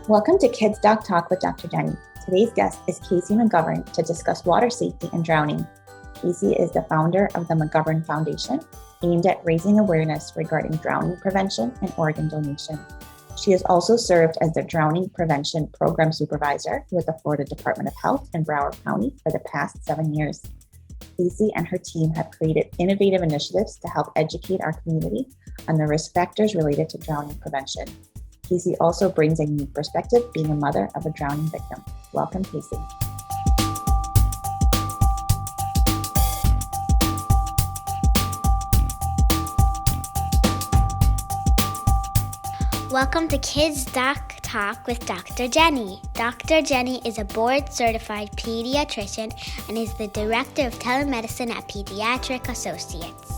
Welcome to Kids Doc Talk with Dr. Jennie. Today's guest is Cassie McGovern to discuss water safety and drowning. Cassie is the founder of the McGovern Foundation, aimed at raising awareness regarding drowning prevention and organ donation. She has also served as the Drowning Prevention Program Supervisor with the Florida Department of Health in Broward County for the past 7 years. Cassie and her team have created innovative initiatives to help educate our community on the risk factors related to drowning prevention. Cassie also brings a unique perspective, being a mother of a drowning victim. Welcome, Cassie. Welcome to Kids Doc Talk with Dr. Jennie. Dr. Jennie is a board-certified pediatrician and is the Director of Telemedicine at Pediatric Associates.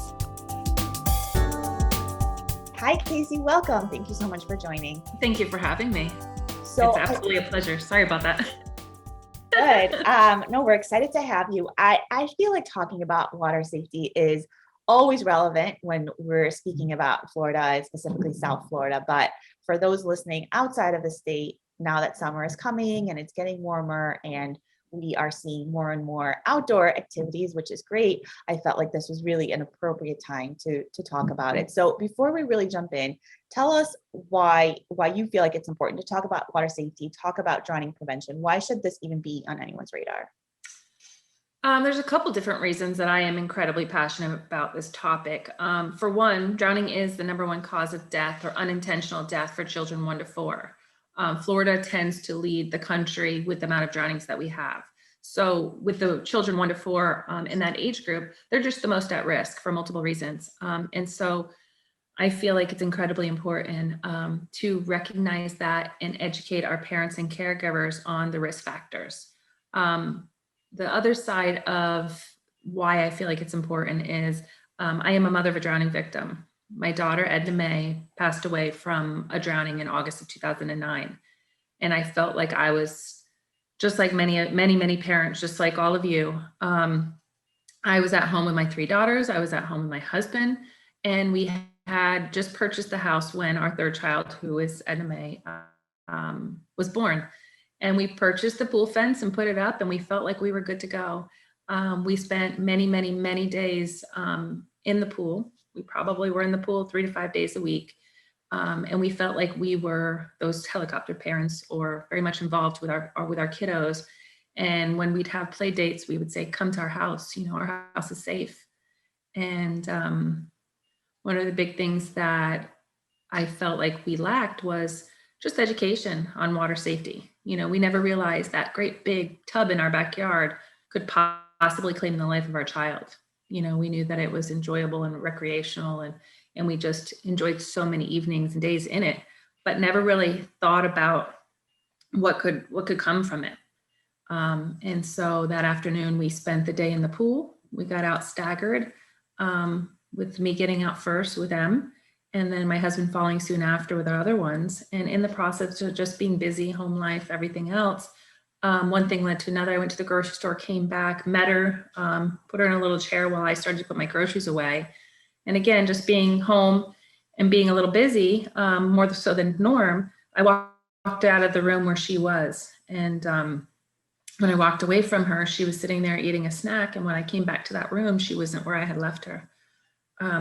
Hi, Cassie. Welcome. Thank you so much for joining. Thank you for having me. It's absolutely a pleasure. Sorry about that. Good. No, we're excited to have you. I feel like talking about water safety is always relevant when we're speaking about Florida, specifically South Florida. But for those listening outside of the state, now that summer is coming and it's getting warmer and we are seeing more and more outdoor activities, which is great, I felt like this was really an appropriate time to talk about it. So before we really jump in, tell us why you feel like it's important to talk about water safety, talk about drowning prevention. Why should this even be on anyone's radar? There's a couple different reasons that I am incredibly passionate about this topic. For one, drowning is the number one cause of death or unintentional death for children 1 to 4. Florida tends to lead the country with the amount of drownings that we have. So with the children 1 to 4 in that age group, they're just the most at risk for multiple reasons. And so I feel like it's incredibly important to recognize that and educate our parents and caregivers on the risk factors. The other side of why I feel like it's important is I am a mother of a drowning victim. My daughter, Edna Mae, passed away from a drowning in August of 2009. And I felt like I was just like many parents, just like all of you. I was at home with my 3 daughters. I was at home with my husband. And we had just purchased the house when our 3rd child, who is Edna Mae, was born. And we purchased the pool fence and put it up, and we felt like we were good to go. We spent many days in the pool. We probably were in the pool 3 to 5 days a week. And we felt like we were those helicopter parents, or very much involved with our kiddos. And when we'd have play dates, we would say, come to our house, our house is safe. And one of the big things that I felt like we lacked was just education on water safety. We never realized that great big tub in our backyard could possibly claim the life of our child. We knew that it was enjoyable and recreational, and we just enjoyed so many evenings and days in it, but never really thought about what could come from it. And so that afternoon we spent the day in the pool. We got out staggered, with me getting out first with them, and then my husband following soon after with our other ones. And in the process of just being busy, home life, everything else, one thing led to another. I went to the grocery store, came back, met her, put her in a little chair while I started to put my groceries away. And again, just being home and being a little busy, more so than norm, I walked out of the room where she was. And when I walked away from her, she was sitting there eating a snack. And when I came back to that room, she wasn't where I had left her.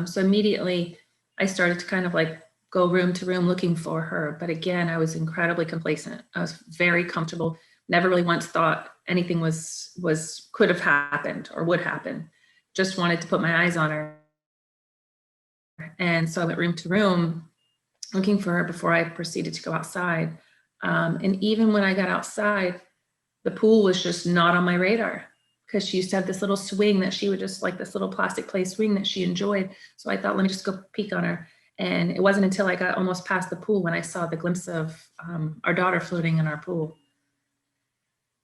So immediately I started to kind of like go room to room looking for her. But again, I was incredibly complacent. I was very comfortable. Never really once thought anything could have happened or would happen. Just wanted to put my eyes on her. And so I went room to room looking for her before I proceeded to go outside. And even when I got outside, the pool was just not on my radar, because she used to have this little swing that she would just, like this little plastic play swing that she enjoyed. So I thought, let me just go peek on her. And it wasn't until I got almost past the pool when I saw the glimpse of our daughter floating in our pool.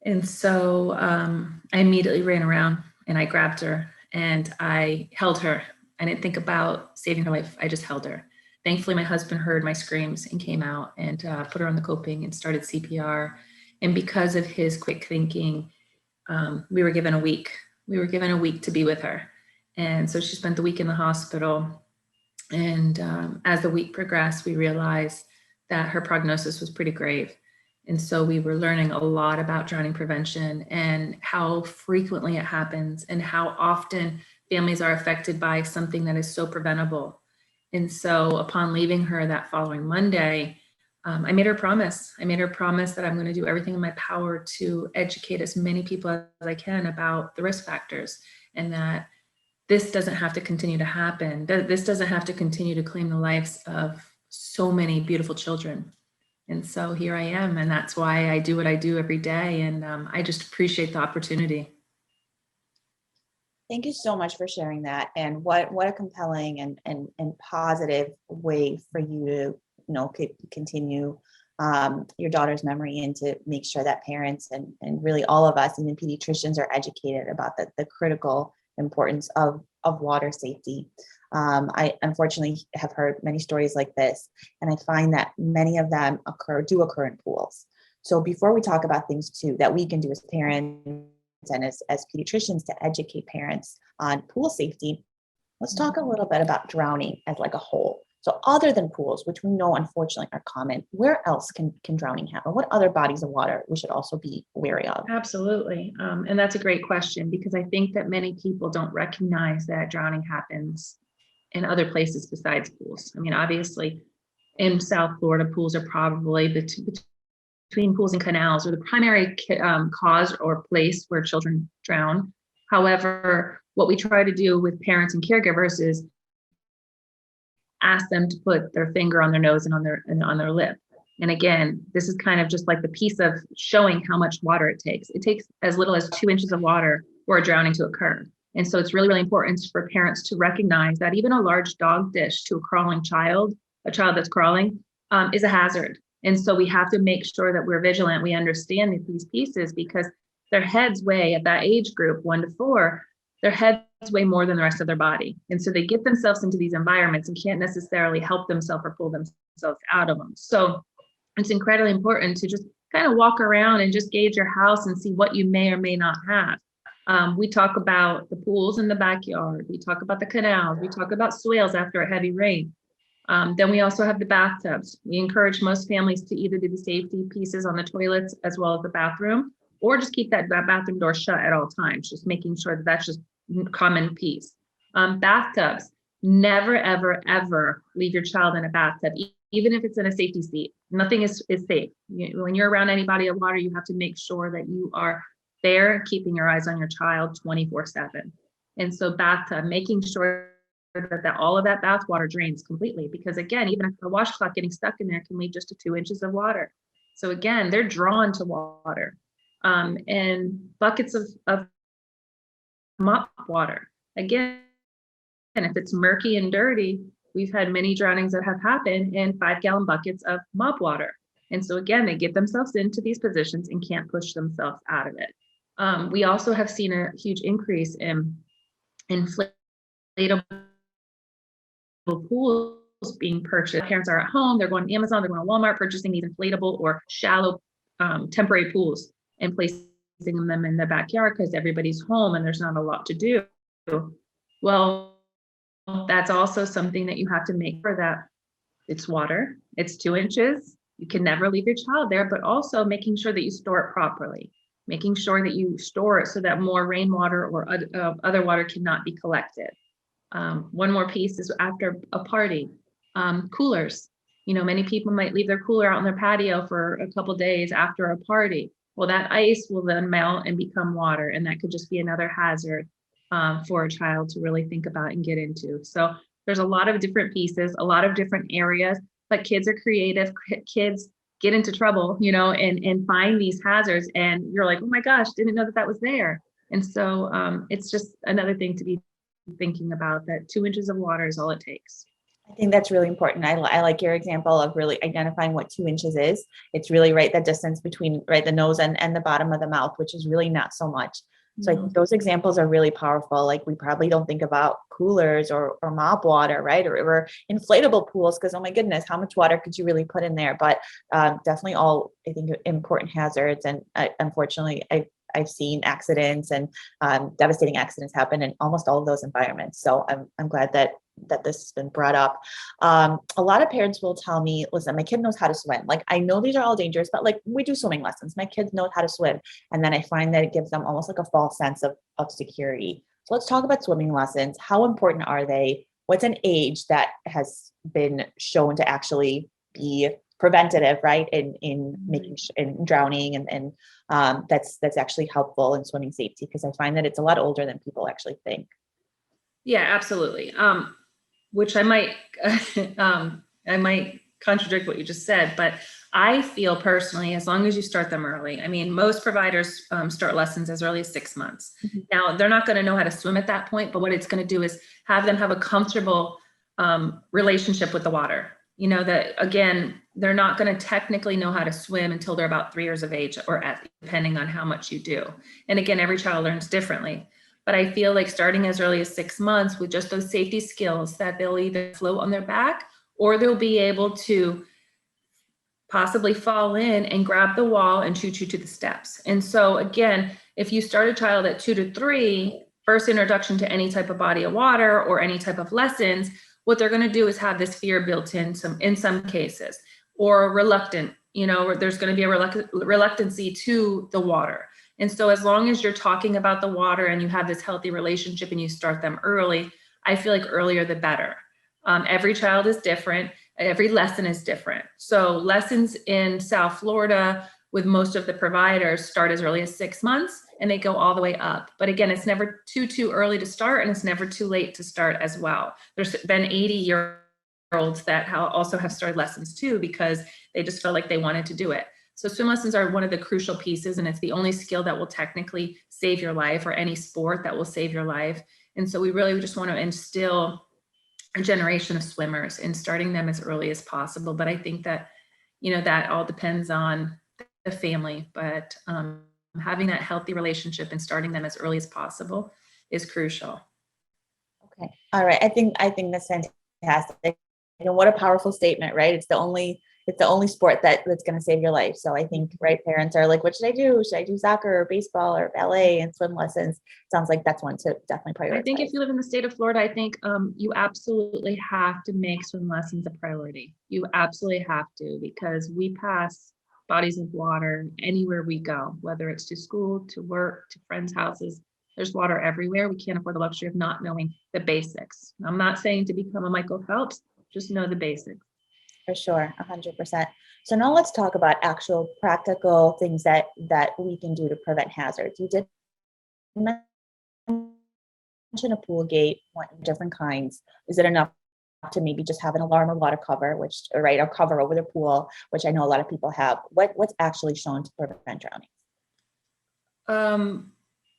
And so I immediately ran around and I grabbed her and I held her. I didn't think about saving her life. I just held her. Thankfully, my husband heard my screams and came out and put her on the coping and started CPR. And because of his quick thinking, we were given a week. We were given a week to be with her. And so she spent the week in the hospital. And as the week progressed, we realized that her prognosis was pretty grave. And so we were learning a lot about drowning prevention and how frequently it happens and how often families are affected by something that is so preventable. And so upon leaving her that following Monday, I made her a promise. I made her a promise that I'm going to do everything in my power to educate as many people as I can about the risk factors, and that this doesn't have to continue to happen. This doesn't have to continue to claim the lives of so many beautiful children. And so here I am, and that's why I do what I do every day. And I just appreciate the opportunity. Thank you so much for sharing that. And what a compelling and positive way for you to, continue your daughter's memory, and to make sure that parents and really all of us, even pediatricians, are educated about the critical importance of water safety. I unfortunately have heard many stories like this, and I find that many of them do occur in pools. So before we talk about things too that we can do as parents and as pediatricians to educate parents on pool safety, let's talk a little bit about drowning as like a whole. So other than pools, which we know unfortunately are common, where else can drowning happen? What other bodies of water we should also be wary of? Absolutely. And that's a great question, because I think that many people don't recognize that drowning happens in other places besides pools. I mean, obviously in South Florida, pools are probably between pools and canals are the primary cause or place where children drown. However, what we try to do with parents and caregivers is ask them to put their finger on their nose and on their lip. And again, this is kind of just like the piece of showing how much water it takes. It takes as little as 2 inches of water for a drowning to occur. And so it's really, really important for parents to recognize that even a large dog dish to a crawling child, a child that's crawling, is a hazard. And so we have to make sure that we're vigilant. We understand these pieces, because their heads weigh, at that age group, 1 to 4, their heads weigh more than the rest of their body. And so they get themselves into these environments and can't necessarily help themselves or pull themselves out of them. So it's incredibly important to just kind of walk around and just gauge your house and see what you may or may not have. We talk about the pools in the backyard. We talk about the canals. We talk about swales after a heavy rain. Then we also have the bathtubs. We encourage most families to either do the safety pieces on the toilets as well as the bathroom, or just keep that bathroom door shut at all times, just making sure that that's just common piece. Bathtubs, never, ever, ever leave your child in a bathtub, even if it's in a safety seat. Nothing is safe. When you're around any body of water, you have to make sure that you are there, keeping your eyes on your child 24/7. And so bathtub, making sure that all of that bath water drains completely, because again, even a washcloth getting stuck in there can lead just to 2 inches of water. So again, they're drawn to water. And buckets of mop water. Again, if it's murky and dirty, we've had many drownings that have happened in 5-gallon buckets of mop water. And so again, they get themselves into these positions and can't push themselves out of it. We also have seen a huge increase in inflatable pools being purchased. Parents are at home, they're going to Amazon, they're going to Walmart, purchasing these inflatable or shallow temporary pools and placing them in the backyard because everybody's home and there's not a lot to do. Well, that's also something that you have to make sure that it's water, it's 2 inches. You can never leave your child there, but also making sure that you store it properly, making sure that you store it so that more rainwater or other water cannot be collected. One more piece is after a party, coolers. Many people might leave their cooler out on their patio for a couple of days after a party. Well, that ice will then melt and become water, and that could just be another hazard for a child to really think about and get into. So there's a lot of different pieces, a lot of different areas, but kids are creative. Kids get into trouble, and find these hazards, and you're like, oh my gosh, didn't know that was there. And so it's just another thing to be thinking about, that 2 inches of water is all it takes. I think that's really important. I like your example of really identifying what 2 inches is. It's really right, the distance between the nose and the bottom of the mouth, which is really not so much. So I think those examples are really powerful. Like, we probably don't think about coolers or mop water, right? Or inflatable pools, because, oh my goodness, how much water could you really put in there? But definitely all, I think, important hazards. And unfortunately, I've seen accidents and devastating accidents happen in almost all of those environments. So I'm glad that this has been brought up. A lot of parents will tell me, listen, my kid knows how to swim. Like, I know these are all dangerous, but like, we do swimming lessons. My kids know how to swim. And then I find that it gives them almost like a false sense of security. So let's talk about swimming lessons. How important are they? What's an age that has been shown to actually be preventative, right? In making in drowning and that's actually helpful in swimming safety, because I find that it's a lot older than people actually think. Yeah, absolutely. Which I might contradict what you just said, but I feel personally, as long as you start them early, I mean, most providers start lessons as early as 6 months. Mm-hmm. Now, they're not going to know how to swim at that point, but what it's going to do is have them have a comfortable relationship with the water. You know, that again, they're not going to technically know how to swim until they're about 3 years of age, or depending on how much you do. And again, every child learns differently. But I feel like starting as early as 6 months with just those safety skills, that they'll either float on their back or they'll be able to possibly fall in and grab the wall and shoot you to the steps. And so again, if you start a child at 2 to 3, first introduction to any type of body of water or any type of lessons, what they're going to do is have this fear built in some cases, or reluctant, you know, there's going to be a reluctancy to the water. And so as long as you're talking about the water and you have this healthy relationship and you start them early, I feel like earlier the better. Every child is different. Every lesson is different. So lessons in South Florida with most of the providers start as early as 6 months and they go all the way up. But again, it's never too early to start, and it's never too late to start as well. There's been 80-year-olds that also have started lessons too, because they just felt like they wanted to do it. So swim lessons are one of the crucial pieces, and it's the only skill that will technically save your life, or any sport that will save your life. And so we really just want to instill a generation of swimmers and starting them as early as possible. But I think that, you know, that all depends on the family, but having that healthy relationship and starting them as early as possible is crucial. Okay. All right. I think that's fantastic. You know, what a powerful statement, right? It's the only sport that's going to save your life. So I think, right, parents are like, what should I do? Should I do soccer or baseball or ballet and swim lessons? Sounds like that's one to definitely prioritize. I think if you live in the state of Florida, I think you absolutely have to make swim lessons a priority. You absolutely have to, because we pass bodies of water anywhere we go, whether it's to school, to work, to friends' houses. There's water everywhere. We can't afford the luxury of not knowing the basics. I'm not saying to become a Michael Phelps, just know the basics. For sure, 100%. So now let's talk about actual practical things that we can do to prevent hazards. You did mention a pool gate, different kinds. Is it enough to maybe just have an alarm or water cover, or cover over the pool, which I know a lot of people have? What's actually shown to prevent drowning?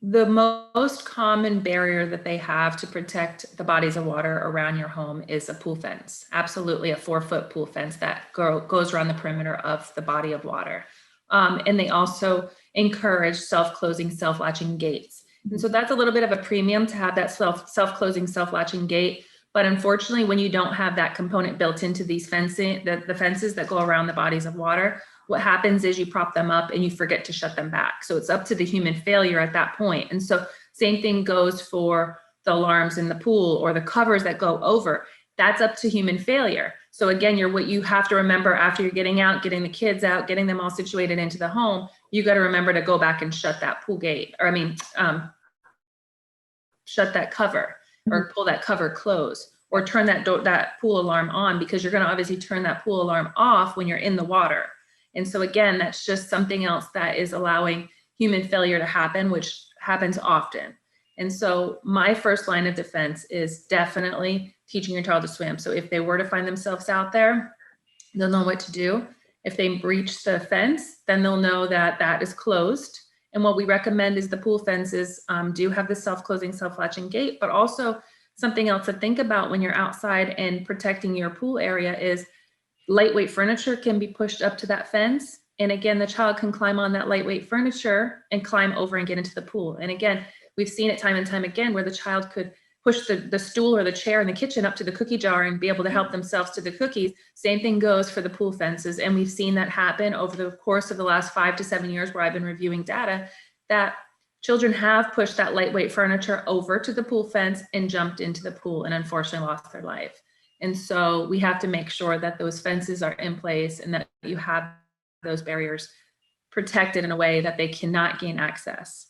The most common barrier that they have to protect the bodies of water around your home is a pool fence. Absolutely, a 4-foot pool fence that goes around the perimeter of the body of water. And they also encourage self-closing, self-latching gates. And so that's a little bit of a premium to have that self-closing, self-latching gate. But unfortunately, when you don't have that component built into these fencing, the fences that go around the bodies of water, what happens is you prop them up and you forget to shut them back. So it's up to the human failure at that point. And so same thing goes for the alarms in the pool or the covers that go over. That's up to human failure. So again, what you have to remember after you're getting out, getting the kids out, getting them all situated into the home, you got to remember to go back and shut that pool gate, shut that cover, or pull that cover closed, or turn that pool alarm on, because you're going to obviously turn that pool alarm off when you're in the water. And so again, that's just something else that is allowing human failure to happen, which happens often. And so my first line of defense is definitely teaching your child to swim. So if they were to find themselves out there, they'll know what to do. If they breach the fence, then they'll know that that is closed. And what we recommend is the pool fences do have the self-closing, self-latching gate, but also something else to think about when you're outside and protecting your pool area is lightweight furniture can be pushed up to that fence. And again, the child can climb on that lightweight furniture and climb over and get into the pool. And again, we've seen it time and time again where the child could push the stool or the chair in the kitchen up to the cookie jar and be able to help themselves to the cookies. Same thing goes for the pool fences. And we've seen that happen over the course of the last 5 to 7 years where I've been reviewing data, that children have pushed that lightweight furniture over to the pool fence and jumped into the pool and unfortunately lost their life. And so we have to make sure that those fences are in place and that you have those barriers protected in a way that they cannot gain access.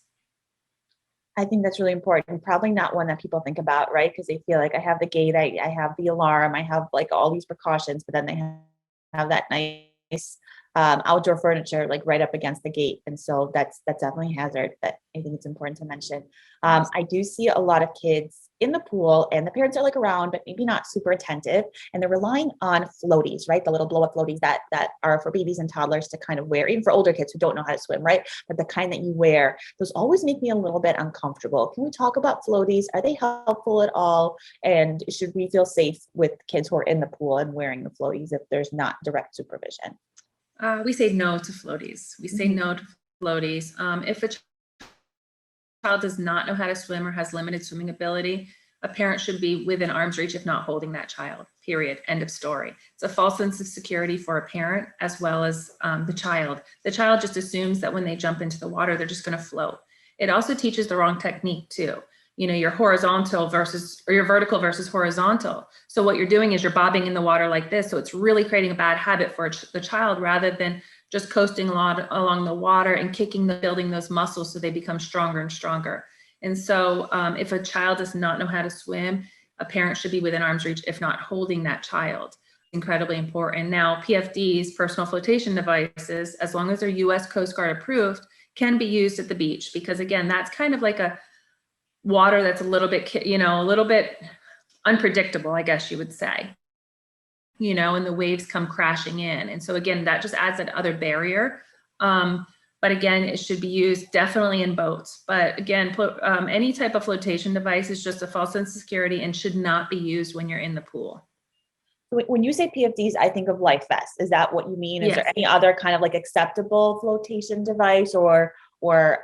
I think that's really important. Probably not one that people think about, right? Because they feel like I have the gate, I have the alarm, I have like all these precautions, but then they have that nice outdoor furniture like right up against the gate. And so that's definitely a hazard that I think it's important to mention. I do see a lot of kids in the pool and the parents are like around, but maybe not super attentive. And they're relying on floaties, right? The little blow up floaties that are for babies and toddlers to kind of wear, even for older kids who don't know how to swim, right? But the kind that you wear, those always make me a little bit uncomfortable. Can we talk about floaties? Are they helpful at all? And should we feel safe with kids who are in the pool and wearing the floaties if there's not direct supervision? We say no to floaties. We say no to floaties. If a child does not know how to swim or has limited swimming ability, a parent should be within arm's reach, if not holding that child, period, end of story. It's a false sense of security for a parent as well as the child. The child just assumes that when they jump into the water, they're just gonna float. It also teaches the wrong technique too. You know, your horizontal versus, or your vertical versus horizontal. So what you're doing is you're bobbing in the water like this. So it's really creating a bad habit for the child rather than just coasting along the water and building those muscles so they become stronger and stronger. And so if a child does not know how to swim, a parent should be within arm's reach, if not holding that child. Incredibly important. Now, PFDs, personal flotation devices, as long as they're US Coast Guard approved, can be used at the beach because again, that's kind of like a water that's a little bit, a little bit unpredictable, I guess you would say, and the waves come crashing in. And so again, that just adds that other barrier. But again, it should be used definitely in boats. But again, any type of flotation device is just a false sense of security and should not be used when you're in the pool. When you say PFDs, I think of life vests. Is that what you mean? Is Yes. there any other kind of like acceptable flotation device or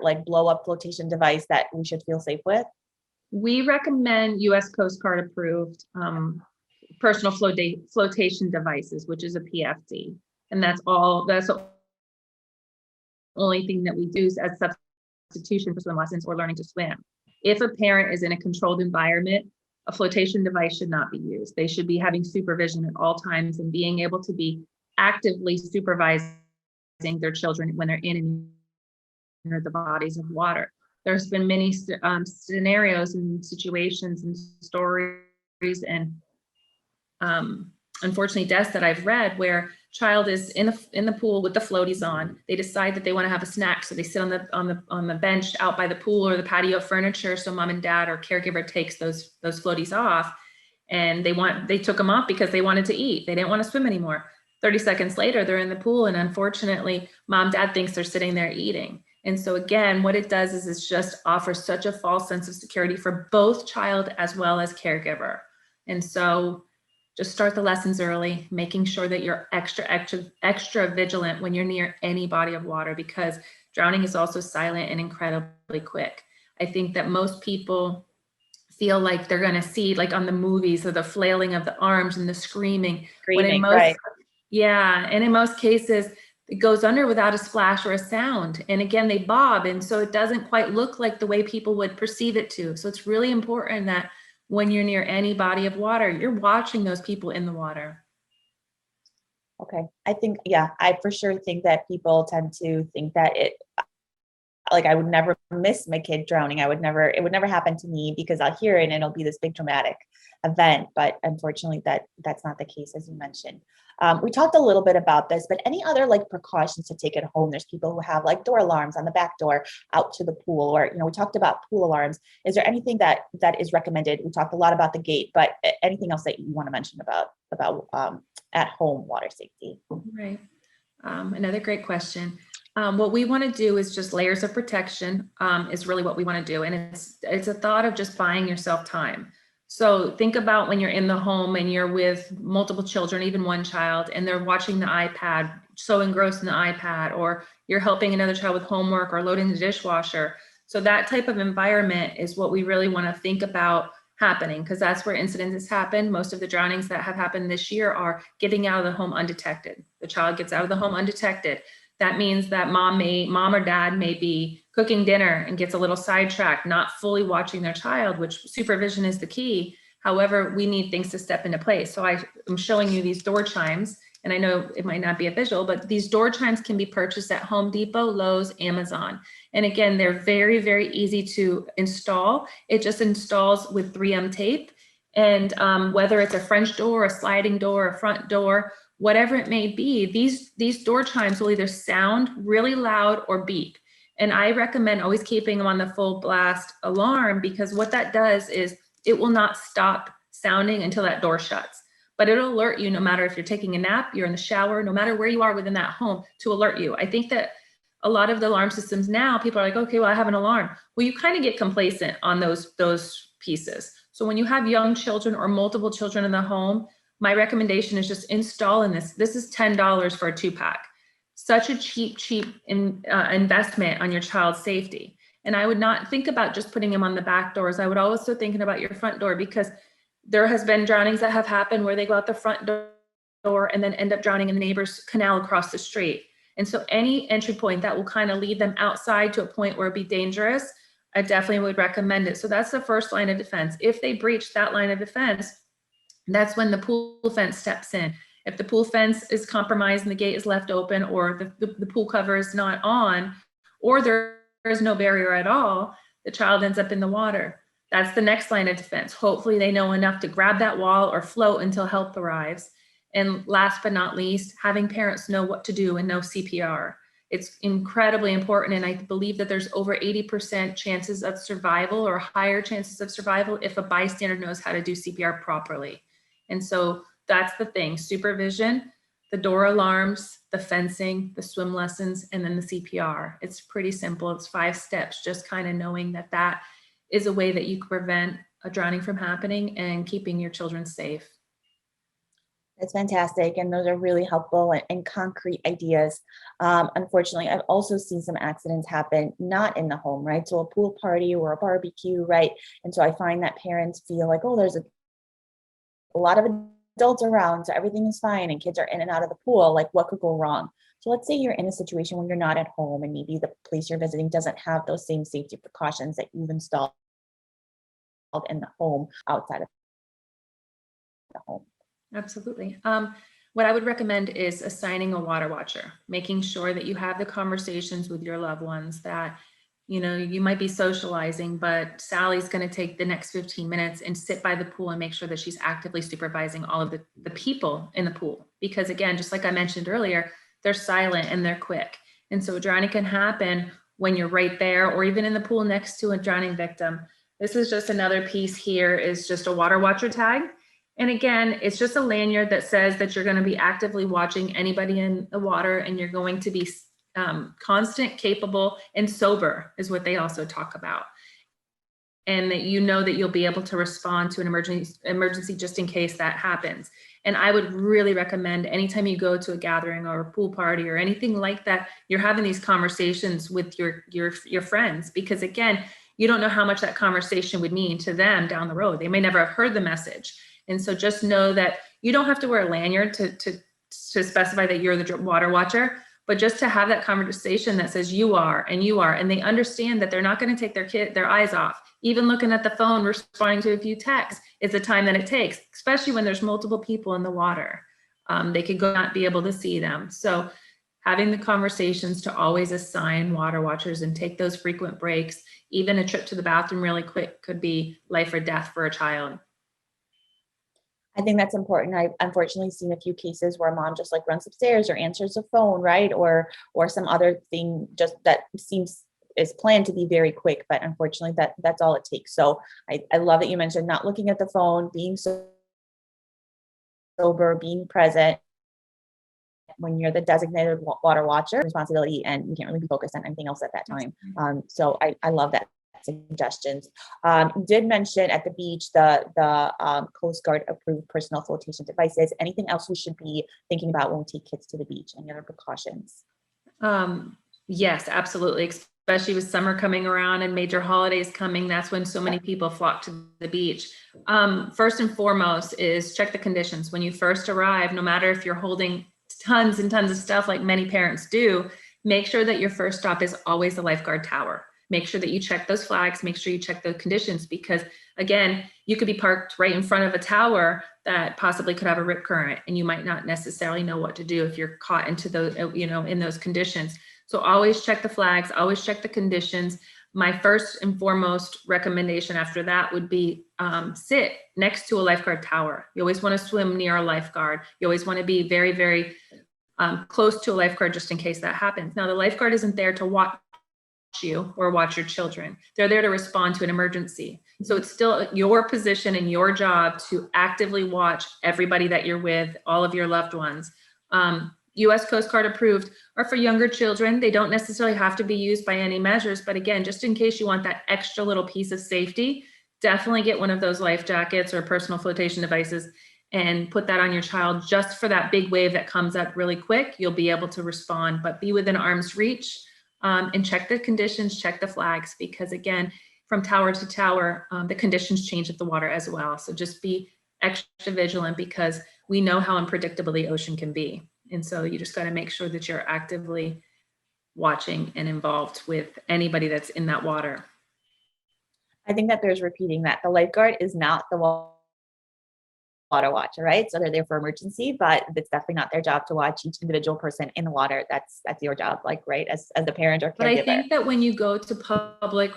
like blow up flotation device that we should feel safe with? We recommend US Coast Guard approved personal flotation devices, which is a PFD. And that's the only thing that we do as substitution for swim lessons or learning to swim. If a parent is in a controlled environment, a flotation device should not be used. They should be having supervision at all times and being able to be actively supervising their children when they're in and near the bodies of water. There's been many scenarios and situations and stories and unfortunately deaths that I've read where child is in the pool with the floaties on. They decide that they want to have a snack, so they sit on the bench out by the pool or the patio furniture. So mom and dad or caregiver takes those floaties off, and they took them off because they wanted to eat. They didn't want to swim anymore. 30 seconds later, they're in the pool, and unfortunately, dad thinks they're sitting there eating. And so again, what it does is it's just offers such a false sense of security for both child as well as caregiver. And so just start the lessons early, making sure that you're extra vigilant when you're near any body of water, because drowning is also silent and incredibly quick. I think that most people feel like they're going to see, like on the movies, or the flailing of the arms and the screaming. Right. Yeah. And in most cases, it goes under without a splash or a sound. And again, they bob. And so it doesn't quite look like the way people would perceive it to. So it's really important that when you're near any body of water, you're watching those people in the water. Okay. I for sure think that people tend to think that like I would never miss my kid drowning. It would never happen to me because I'll hear it and it'll be this big traumatic event. But unfortunately that's not the case, as you mentioned. We talked a little bit about this, but any other like precautions to take at home? There's people who have like door alarms on the back door out to the pool, or, we talked about pool alarms. Is there anything that is recommended? We talked a lot about the gate, but anything else that you want to mention about at home water safety? Right. Another great question. What we want to do is just layers of protection is really what we want to do. And it's a thought of just buying yourself time. So think about when you're in the home and you're with multiple children, even one child, and they're watching the iPad, so engrossed in the iPad, or you're helping another child with homework or loading the dishwasher. So that type of environment is what we really want to think about happening, because that's where incidents happen. Most of the drownings that have happened this year are getting out of the home undetected. The child gets out of the home undetected. That means that mom or dad may be cooking dinner and gets a little sidetracked, not fully watching their child, which supervision is the key. However, we need things to step into place. So I'm showing you these door chimes, and I know it might not be a visual, but these door chimes can be purchased at Home Depot, Lowe's, Amazon. And again, they're very, very easy to install. It just installs with 3M tape. And whether it's a French door, a sliding door, a front door, whatever it may be, these door chimes will either sound really loud or beep. And I recommend always keeping them on the full blast alarm, because what that does is it will not stop sounding until that door shuts. But it'll alert you no matter if you're taking a nap, you're in the shower, no matter where you are within that home, to alert you. I think that a lot of the alarm systems now, people are like, okay, well, I have an alarm. Well, you kind of get complacent on those pieces. So when you have young children or multiple children in the home, my recommendation is just installing this. This is $10 for a 2-pack. Such a cheap investment on your child's safety. And I would not think about just putting them on the back doors. I would also thinking about your front door, because there has been drownings that have happened where they go out the front door and then end up drowning in the neighbor's canal across the street. And so any entry point that will kind of lead them outside to a point where it'd be dangerous, I definitely would recommend it. So that's the first line of defense. If they breach that line of defense, that's when the pool fence steps in. If the pool fence is compromised and the gate is left open, or the pool cover is not on, or there is no barrier at all, the child ends up in the water. That's the next line of defense. Hopefully they know enough to grab that wall or float until help arrives. And last but not least, having parents know what to do and know CPR. It's incredibly important. And I believe that there's over 80% chances of survival, or higher chances of survival, if a bystander knows how to do CPR properly. And so that's the thing: supervision, the door alarms, the fencing, the swim lessons, and then the CPR. It's pretty simple. It's 5 steps, just kind of knowing that that is a way that you can prevent a drowning from happening and keeping your children safe. That's fantastic. And those are really helpful and concrete ideas. Unfortunately, I've also seen some accidents happen not in the home, right? So a pool party or a barbecue, right? And so I find that parents feel like, oh, there's a lot of adults around, so everything is fine, and kids are in and out of the pool. Like, what could go wrong? So let's say you're in a situation when you're not at home, and maybe the place you're visiting doesn't have those same safety precautions that you've installed in the home outside of the home. Absolutely. What I would recommend is assigning a water watcher, making sure that you have the conversations with your loved ones that, you know, you might be socializing, but Sally's going to take the next 15 minutes and sit by the pool and make sure that she's actively supervising all of the people in the pool. Because again, just like I mentioned earlier, they're silent and they're quick. And so a drowning can happen when you're right there, or even in the pool next to a drowning victim. This is just another piece here, is just a water watcher tag. And again, it's just a lanyard that says that you're going to be actively watching anybody in the water, and you're going to be constant, capable, and sober is what they also talk about. And that you know that you'll be able to respond to an emergency just in case that happens. And I would really recommend, anytime you go to a gathering or a pool party or anything like that, you're having these conversations with your friends, because again, you don't know how much that conversation would mean to them down the road. They may never have heard the message. And so just know that you don't have to wear a lanyard to specify that you're the water watcher, but just to have that conversation that says you are, and they understand that they're not going to take their eyes off. Even looking at the phone, responding to a few texts is the time that it takes, especially when there's multiple people in the water. They could not be able to see them. So having the conversations to always assign water watchers and take those frequent breaks, even a trip to the bathroom really quick, could be life or death for a child. I think that's important. I've unfortunately seen a few cases where mom just like runs upstairs or answers the phone, right? Or some other thing just that is planned to be very quick, but unfortunately that's all it takes. So I love that you mentioned not looking at the phone, being sober, being present when you're the designated water watcher responsibility, and you can't really be focused on anything else at that time. So I love that suggestions. You did mention at the beach the Coast Guard approved personal flotation devices. Anything else we should be thinking about when we take kids to the beach? Any other precautions? Yes, absolutely. Especially with summer coming around and major holidays coming, that's when so many people flock to the beach. First and foremost is check the conditions. When you first arrive, no matter if you're holding tons and tons of stuff like many parents do, make sure that your first stop is always the lifeguard tower. Make sure that you check those flags, make sure you check the conditions, because again, you could be parked right in front of a tower that possibly could have a rip current, and you might not necessarily know what to do if you're caught into those, in those conditions. So always check the flags, always check the conditions. My first and foremost recommendation after that would be sit next to a lifeguard tower. You always want to swim near a lifeguard. You always want to be very, very close to a lifeguard just in case that happens. Now, the lifeguard isn't there to watch you or watch your children. They're there to respond to an emergency. So it's still your position and your job to actively watch everybody that you're with, all of your loved ones. U.S. Coast Guard approved are for younger children. They don't necessarily have to be used by any measures, but again, just in case you want that extra little piece of safety, definitely get one of those life jackets or personal flotation devices and put that on your child just for that big wave that comes up really quick. You'll be able to respond, but be within arm's reach and check the conditions, check the flags, because again, from tower to tower, the conditions change at the water as well. So just be extra vigilant, because we know how unpredictable the ocean can be. And so you just got to make sure that you're actively watching and involved with anybody that's in that water. I think that there's repeating that the lifeguard is not the water watcher, right? So they're there for emergency, but it's definitely not their job to watch each individual person in the water. That's your job, like, right, as the parent or caregiver. But I think that when you go to public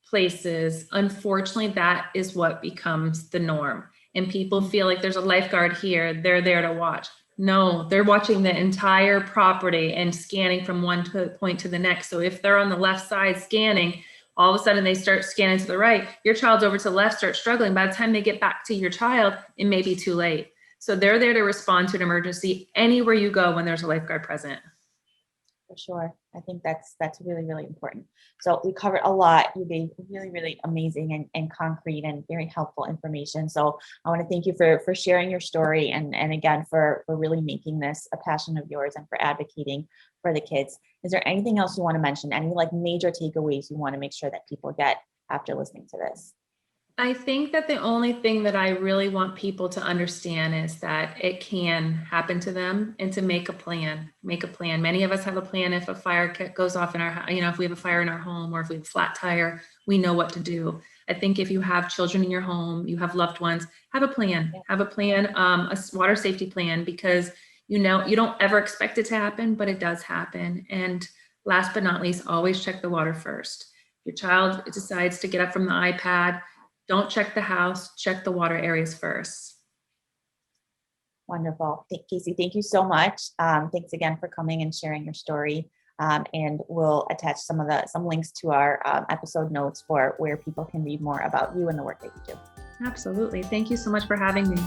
places, unfortunately, that is what becomes the norm. And people feel like there's a lifeguard here, they're there to watch. No, they're watching the entire property and scanning from one point to the next. So if they're on the left side scanning, all of a sudden they start scanning to the right, your child's over to the left, starts struggling. By the time they get back to your child, it may be too late. So they're there to respond to an emergency anywhere you go when there's a lifeguard present. For sure. I think that's really, really important. So we covered a lot. You gave really, really amazing and concrete and very helpful information. So I want to thank you for sharing your story and again, for really making this a passion of yours and for advocating for the kids. Is there anything else you want to mention? Any like major takeaways you want to make sure that people get after listening to this? I think that the only thing that I really want people to understand is that it can happen to them, and to make a plan. Many of us have a plan. If a fire goes off in our, if we have a fire in our home, or if we have a flat tire, we know what to do. I think if you have children in your home, you have loved ones, have a plan. Have a plan, a water safety plan, because you don't ever expect it to happen, but it does happen. And last but not least, always check the water first. Your child decides to get up from the iPad, don't check the house, check the water areas first. Wonderful. Casey, thank you so much. Thanks again for coming and sharing your story. And we'll attach some links to our episode notes for where people can read more about you and the work that you do. Absolutely. Thank you so much for having me.